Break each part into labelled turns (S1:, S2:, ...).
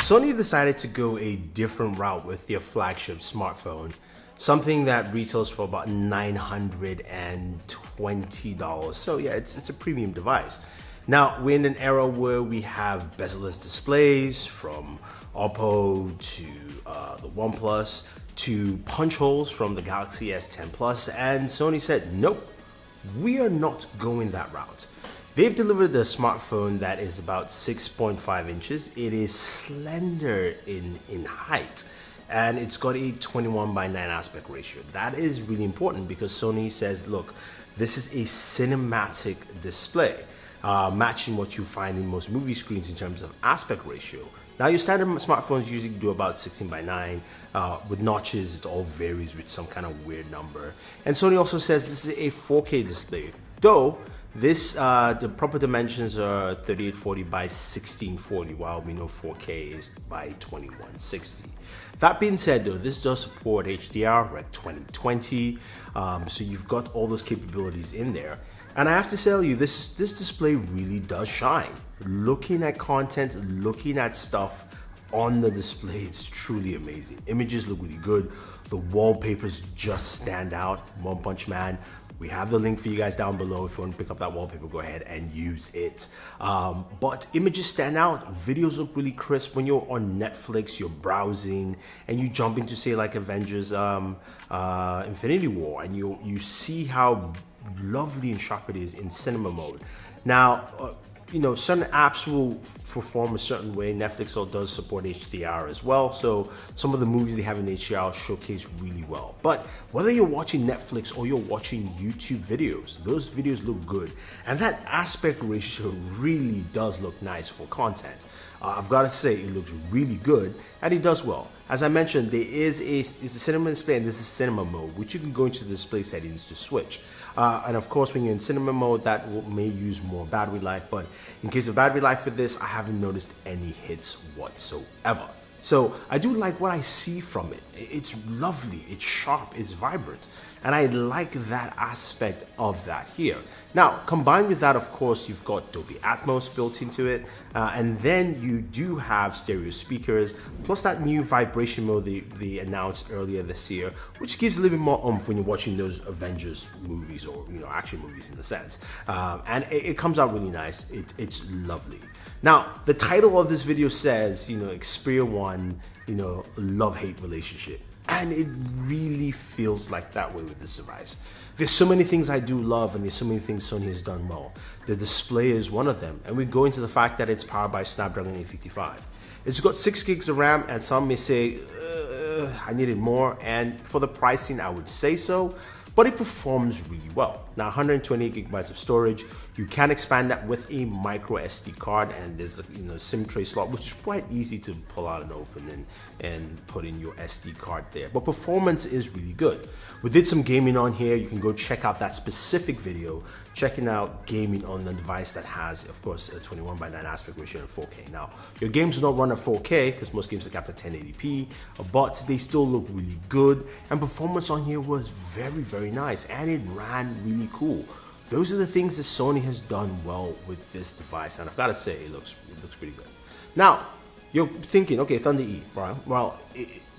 S1: Sony decided to go a different route with their flagship smartphone, something that retails for about $920. So yeah, it's a premium device. Now, we're in an era where we have bezel-less displays from Oppo to the OnePlus to punch holes from the Galaxy S10 Plus, and Sony said, nope, we are not going that route. They've delivered a smartphone that is about 6.5 inches. It is slender in height, and it's got a 21:9 aspect ratio. That is really important because Sony says, look, this is a cinematic display, matching what you find in most movie screens in terms of aspect ratio. Now, your standard smartphones usually do about 16:9. With notches, it all varies with some kind of weird number. And Sony also says this is a 4K display, though the proper dimensions are 3840 by 1640, while we know 4K is by 2160. That being said, though, this does support HDR, Rec 2020, so you've got all those capabilities in there. And I have to tell you, this display really does shine. Looking at content, looking at stuff on the display, it's truly amazing. Images look really good. The wallpapers just stand out. One Punch Man. We have the link for you guys down below. If you want to pick up that wallpaper, go ahead and use it. But images stand out. Videos look really crisp. When you're on Netflix, you're browsing, and you jump into, say, like Avengers Infinity War, and you see how lovely and sharp it is in cinema mode. Now, you know, certain apps will perform a certain way. Netflix does support HDR as well, so some of the movies they have in HDR showcase really well. But whether you're watching Netflix or you're watching YouTube videos, those videos look good, and that aspect ratio really does look nice for content. I've got to say, it looks really good, and it does well. As I mentioned, it's a cinema display, and this is cinema mode, which you can go into the display settings to switch. And of course, when you're in cinema mode, that may use more battery life, but in case of battery life with this, I haven't noticed any hits whatsoever. So I do like what I see from it. It's lovely, it's sharp, it's vibrant, and I like that aspect of that here. Now, combined with that, of course, you've got Dolby Atmos built into it, and then you do have stereo speakers, plus that new vibration mode they announced earlier this year, which gives a little bit more oomph when you're watching those Avengers movies, or action movies in a sense. And it comes out really nice. It's lovely. Now, the title of this video says, Xperia 1, love-hate relationship. And it really feels like that way with this device. There's so many things I do love, and there's so many things Sony has done well. The display is one of them, and we go into the fact that it's powered by Snapdragon 855. It's got 6 gigs of RAM, and some may say, I needed more, and for the pricing, I would say so. But it performs really well. Now, 128 gigabytes of storage. You can expand that with a micro SD card, and there's a SIM tray slot, which is quite easy to pull out and open and put in your SD card there. But performance is really good. We did some gaming on here. You can go check out that specific video, checking out gaming on the device that has, of course, a 21:9 aspect ratio and 4K. Now, your games do not run at 4K because most games are capped at 1080p, but they still look really good. And performance on here was very, very nice, and it ran really cool. Those are the things that Sony has done well with this device, and I've got to say, it looks pretty good. Now, you're thinking, okay, Thunder E, right? Well,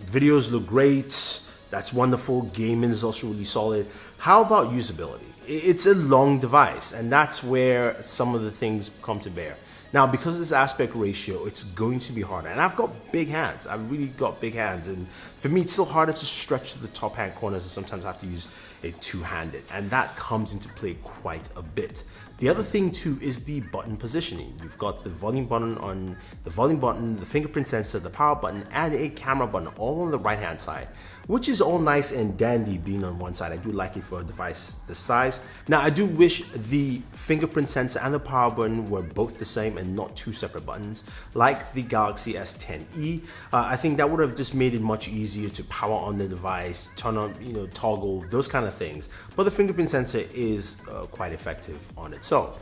S1: videos look great. That's wonderful. Gaming is also really solid. How about usability? It's a long device, and that's where some of the things come to bear. Now, because of this aspect ratio, it's going to be harder. And I've got big hands. I've really got big hands. And for me, it's still harder to stretch to the top hand corners, and sometimes I have to use a two-handed. And that comes into play quite a bit. The other thing too is the button positioning. You've got the volume button, the fingerprint sensor, the power button, and a camera button all on the right-hand side, which is all nice and dandy being on one side. I do like it for a device this size. Now, I do wish the fingerprint sensor and the power button were both the same and not two separate buttons, like the Galaxy S10e. I think that would have just made it much easier to power on the device, turn on, toggle, those kind of things. But the fingerprint sensor is quite effective on it. So,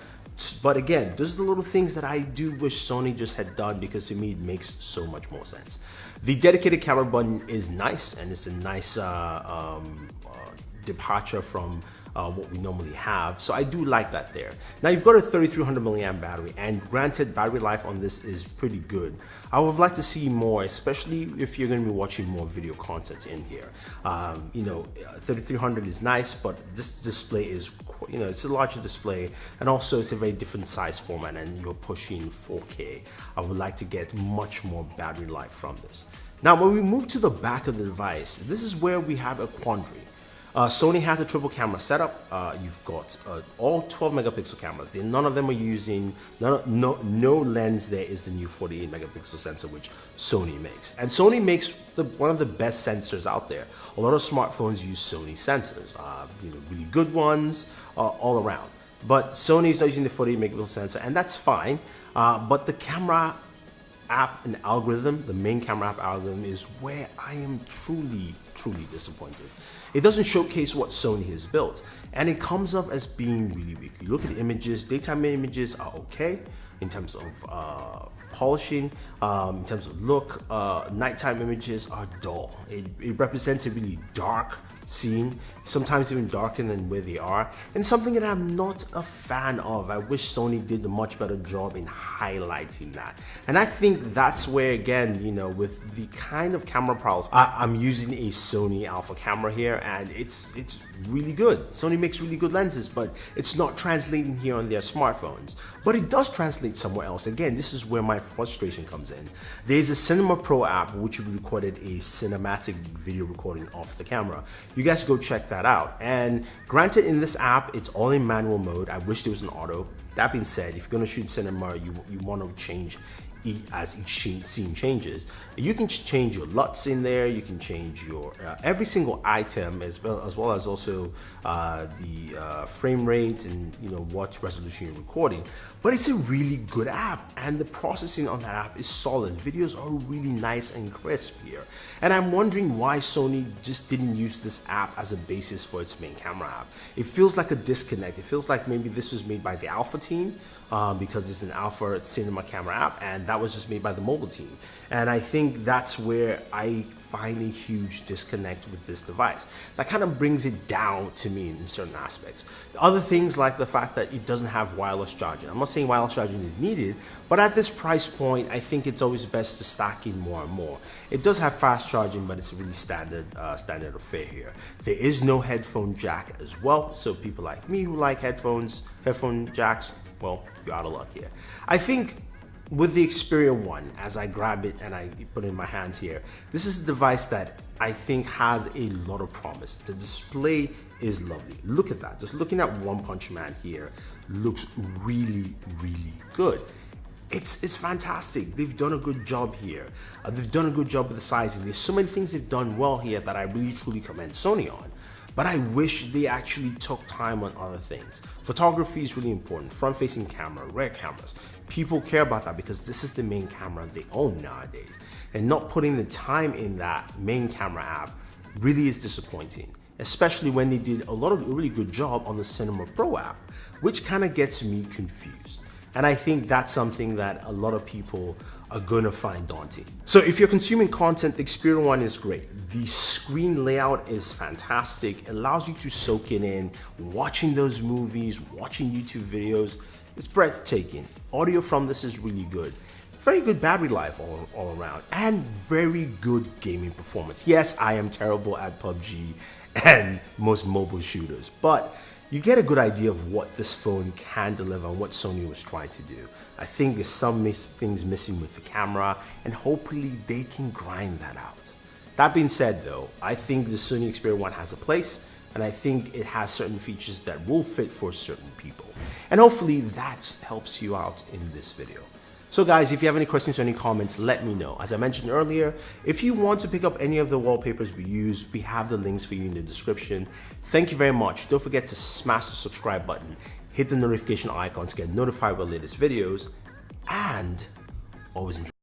S1: but again, those are the little things that I do wish Sony just had done, because to me it makes so much more sense. The dedicated camera button is nice, and it's a nice departure from what we normally have. So I do like that there. Now you've got a 3300 milliamp battery, and granted battery life on this is pretty good. I would like to see more, especially if you're going to be watching more video content in here. 3300 is nice, but this display is, it's a larger display, and also it's a very different size format, and you're pushing 4K. I would like to get much more battery life from this. Now when we move to the back of the device, this is where we have a quandary. Sony has a triple camera setup. You've got all 12 megapixel cameras. None of them are using, no lens there is the new 48 megapixel sensor which Sony makes. And Sony makes one of the best sensors out there. A lot of smartphones use Sony sensors, really good ones all around. But Sony is not using the 48 megapixel sensor, and that's fine. But the camera app and algorithm, the main camera app algorithm, is where I am truly disappointed. It doesn't showcase what Sony has built, and it comes up as being really weak. You look at the images, daytime images are okay in terms of polishing, in terms of look. Nighttime images are dull. It represents a really dark scene, sometimes even darker than where they are, and something that I'm not a fan of. I wish Sony did a much better job in highlighting that. And I think that's where, again, with the kind of camera prowess, I'm using a Sony Alpha camera here, and it's really good. Sony makes really good lenses, but it's not translating here on their smartphones. But it does translate somewhere else. Again, this is where my frustration comes in. There's a Cinema Pro app which recorded a cinematic video recording off the camera. You guys go check that out. And granted, in this app, it's all in manual mode. I wish there was an auto. That being said, if you're gonna shoot cinema, you want to change as each scene changes. You can change your LUTs in there. You can change your every single item, as well as also the frame rate and what resolution you're recording. But it's a really good app, and the processing on that app is solid. Videos are really nice and crisp here, and I'm wondering why Sony just didn't use this app as a basis for its main camera app. It feels like a disconnect. It feels like maybe this was made by the Alpha team, because it's an Alpha cinema camera app, and that was just made by the mobile team. And I think that's where I find a huge disconnect with this device. That kind of brings it down to me in certain aspects. Other things like the fact that it doesn't have wireless charging. I'm not saying wireless charging is needed, but at this price point, I think it's always best to stack in more and more. It does have fast charging, but it's a really standard affair here. There is no headphone jack as well, so people like me who like headphone jacks, well, you're out of luck here. I think with the Xperia 1, as I grab it and I put it in my hands here, this is a device that I think has a lot of promise. The display is lovely. Look at that. Just looking at One Punch Man here looks really good. It's fantastic. They've done a good job here. They've done a good job with the sizing. There's so many things they've done well here that I really truly commend Sony on. But I wish they actually took time on other things. Photography is really important. Front-facing camera, rear cameras. People care about that because this is the main camera they own nowadays. And not putting the time in that main camera app really is disappointing, especially when they did a really good job on the Cinema Pro app, which kind of gets me confused. And I think that's something that a lot of people are gonna find daunting. So if you're consuming content, the Xperia 1 is great. The screen layout is fantastic. It allows you to soak it in, watching those movies, watching YouTube videos. It's breathtaking. Audio from this is really good. Very good battery life all around, and very good gaming performance. Yes, I am terrible at PUBG and most mobile shooters, but you get a good idea of what this phone can deliver and what Sony was trying to do. I think there's some things missing with the camera, and hopefully they can grind that out. That being said though, I think the Sony Xperia 1 has a place, and I think it has certain features that will fit for certain people. And hopefully that helps you out in this video. So guys, if you have any questions or any comments, let me know. As I mentioned earlier, if you want to pick up any of the wallpapers we use, we have the links for you in the description. Thank you very much. Don't forget to smash the subscribe button, hit the notification icon to get notified with the latest videos, and always enjoy.